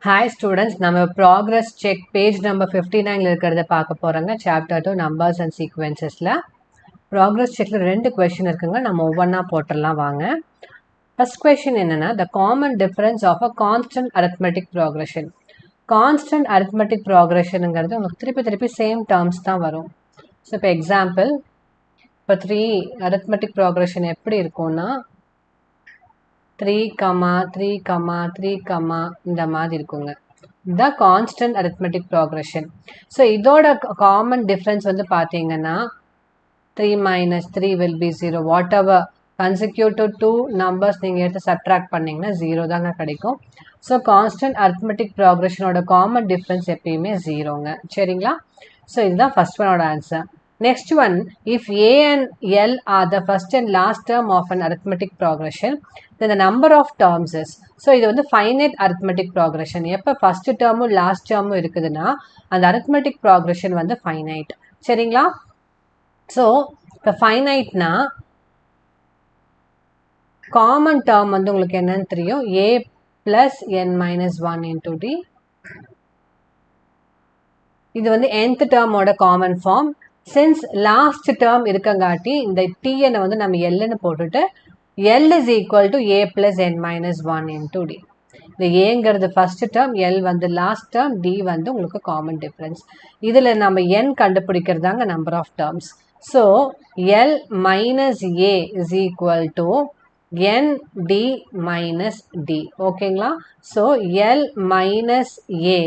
Hi students, நம்ம progress check page number 59 இருக்கிறத பார்க்க போறோங்க. chapter 2 numbers and sequencesல progress checkல ரெண்டு question இருக்குங்க. நம்ம ஒவ்வொன்றா போட்டுடலாம் வாங்க. First question என்னன்னா the common difference of a constant arithmetic progression. Constant arithmetic progressionங்கிறது உங்களுக்கு திருப்பி same terms தான் வரும். So இப்போ example இப்போ 3 arithmetic progression எப்படி இருக்கும்னா 3, 3, 3, இந்த மாதிரி இருக்குங்க. The constant arithmetic progression. So இதோட common difference வந்து பார்த்தீங்கன்னா 3 minus 3 will be 0. Whatever consecutive two numbers நீங்கள் எடுத்து subtract பண்ணீங்கன்னா 0 தாங்க கிடைக்கும். So constant arithmetic progression ஓட common difference எப்பயுமே 0ங்க. சரிங்களா? So இதுதான் first one ஓட answer. Next one, if A and L are the first and last term of an arithmetic progression, then the number of terms is. So இது வந்து finite arithmetic progression. எப்போ first term last term இருக்குதுன்னா அந்த arithmetic progression வந்து finite. சரிங்களா? So இப்போ finiteனா common term வந்து உங்களுக்கு என்னன்னு தெரியும் A plus n minus 1 into D. இது வந்து nth term ஓட common form. Since last term இருக்கங்காட்டி இந்த tn வந்து நம்ம L ன்னு போட்டுட்டு L is equal to A plus n minus 1 into D. இந்த Aங்கிறது first term, L வந்து last term, D வந்து உங்களுக்கு common difference. இதில் நம்ம n கண்டுபிடிக்கிறதாங்க number of terms. So, L minus A is equal to n D minus D. ஓகேங்களா? So, L minus A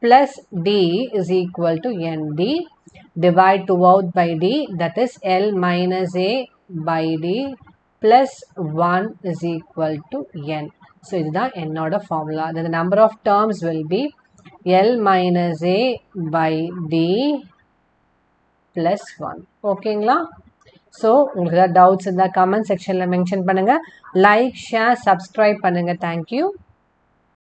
plus D is equal to ND. Divide 2 out by D, that is L minus A by D plus 1 is equal to N. So, this is N order formula. Then the number of terms will be L minus A by D plus 1. Okay, so உங்களுக்கு doubts in the comment section mention பண்ணுங்க. Like, share, subscribe பண்ணுங்க. Thank you.